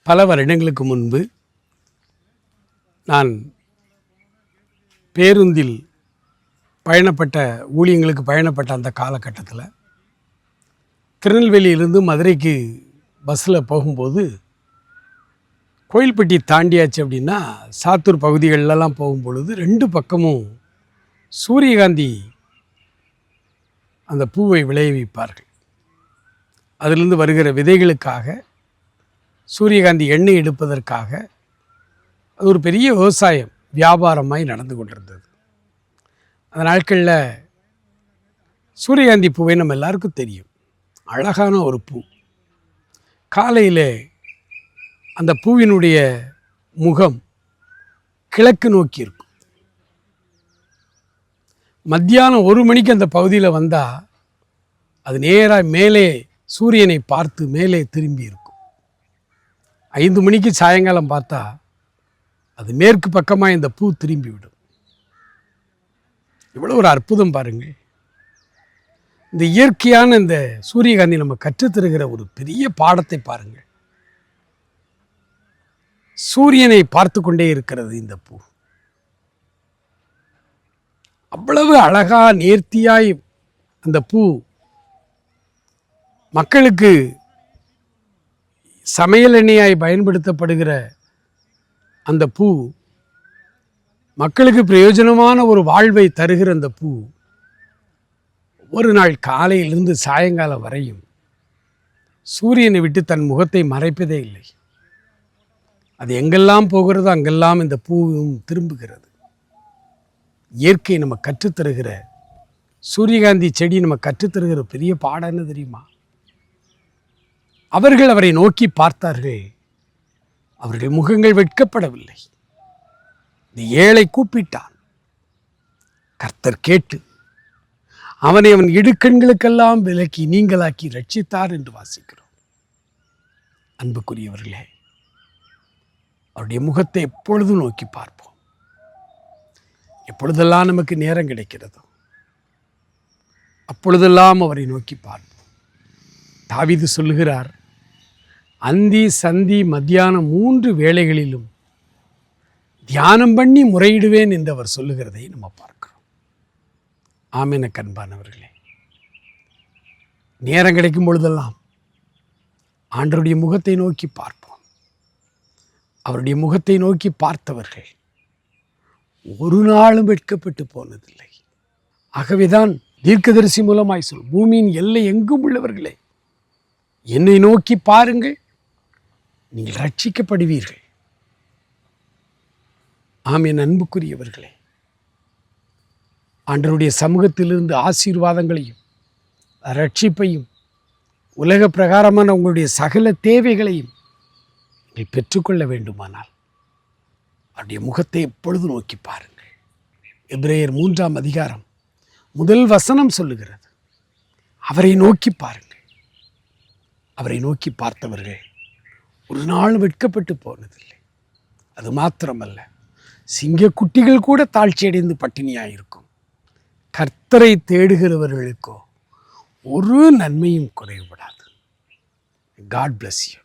பல வருடங்களுக்கு முன்பு நான் பேருந்தில் ஊழியங்களுக்கு பயணப்பட்ட அந்த காலகட்டத்தில் திருநெல்வேலியிலிருந்து மதுரைக்கு பஸ்ஸில் போகும்போது கோயில்பட்டி தாண்டியாச்சு அப்படின்னா சாத்தூர் பகுதிகளெலாம் போகும்பொழுது ரெண்டு பக்கமும் சூரியகாந்தி அந்த பூவை விளைவிப்பார்கள். அதிலிருந்து வருகிற விதைகளுக்காக சூரியகாந்தி எண்ணெய் எடுப்பதற்காக அது ஒரு பெரிய விவசாயம் வியாபாரமாய் நடந்து கொண்டிருந்தது. அந்த நாட்களில் சூரியகாந்தி பூவை நம்ம எல்லாருக்கும் தெரியும், அழகான ஒரு பூ. காலையில் அந்த பூவினுடைய முகம் கிழக்கு நோக்கி இருக்கும். மத்தியானம் 1 மணிக்கு அந்த பகுதியில் வந்தால் அது நேராக மேலே சூரியனை பார்த்து மேலே திரும்பி இருக்கும். 5 மணிக்கு சாயங்காலம் பார்த்தா அது மேற்கு பக்கமாக இந்த பூ திரும்பிவிடும். இவ்வளோ ஒரு அற்புதம் பாருங்கள். இந்த இயற்கையான இந்த சூரியகாந்தி நம்ம கற்றுத்தருகிற ஒரு பெரிய பாடத்தை பாருங்கள். சூரியனை பார்த்து கொண்டே இருக்கிறது இந்த பூ. அவ்வளவு அழகா நேர்த்தியாய் அந்த பூ மக்களுக்கு சமையல் எண்ணெயாய் பயன்படுத்தப்படுகிற அந்த பூ, மக்களுக்கு பிரயோஜனமான ஒரு வாழ்வை தருகிற அந்த பூ ஒரு நாள் காலையிலிருந்து சாயங்காலம் வரையும் சூரியனை விட்டு தன் முகத்தை மறைப்பதே இல்லை. அது எங்கெல்லாம் போகிறதோ அங்கெல்லாம் இந்த பூவும் திரும்புகிறது. இயற்கை நம்ம கற்றுத்தருகிற, சூரியகாந்தி செடி நம்ம கற்றுத்தருகிற பெரிய பாடம் என்ன தெரியுமா? அவர்கள் அவரை நோக்கி பார்த்தார்கள், அவர்கள் முகங்கள் வெட்கப்படவில்லை. இந்த ஏழை கூப்பிட்டான், கர்த்தர் கேட்டு அவனை அவன் இடுக்கண்களுக்கெல்லாம் விலக்கி நீங்களாக்கி ரட்சித்தார் என்று வாசிக்கிறோம். அன்புக்குரியவர்களே, அவருடைய முகத்தை எப்பொழுதும் நோக்கி பார்ப்போம். எப்பொழுதெல்லாம் நமக்கு நேரம் கிடைக்கிறதோ அப்பொழுதெல்லாம் அவரை நோக்கி பார்ப்போம். தாவீது சொல்லுகிறார், அந்தி சந்தி மத்தியானம் 3 வேளைகளிலும் தியானம் பண்ணி முறையிடுவேன் என்று அவர் சொல்லுகிறதை நம்ம பார்க்கிறோம். ஆமென் அன்பானவர்களே, நேரம் கிடைக்கும் பொழுதெல்லாம் ஆண்டவருடைய முகத்தை நோக்கி பார்ப்போம். அவருடைய முகத்தை நோக்கி பார்த்தவர்கள் ஒரு நாளும் வெட்கப்பட்டு போனதில்லை. ஆகவேதான் தீர்க்கதரிசி மூலமாய் சொல், பூமியின் எல்லை எங்கும் உள்ளவர்களே, என்னை நோக்கி பாருங்கள், நீங்கள் ரட்சிக்கப்படுவீர்கள். ஆமென். அன்புக்குரியவர்களே, ஆண்டவருடைய சமூகத்திலிருந்து ஆசீர்வாதங்களையும் ரட்சிப்பையும் உலக பிரகாரமான உங்களுடைய சகல தேவைகளையும் நீங்கள் பெற்றுக்கொள்ள வேண்டுமானால் அவருடைய முகத்தை எப்பொழுது நோக்கி பாருங்கள். எபிரேயர் 3ஆம் அதிகாரம் 1 வசனம் சொல்லுகிறது, அவரை நோக்கி பாருங்கள். அவரை நோக்கி பார்த்தவர்கள் ஒரு நாள் வெட்கப்பட்டு போனதில்லை. அது மாத்திரமல்ல, சிங்கக்குட்டிகள் கூட தாழ்ச்சியடைந்து பட்டினியாயிருக்கும். கர்த்தரை தேடுகிறவர்களுக்கோ ஒரு நன்மையும் குறைவுபடாது. God bless you.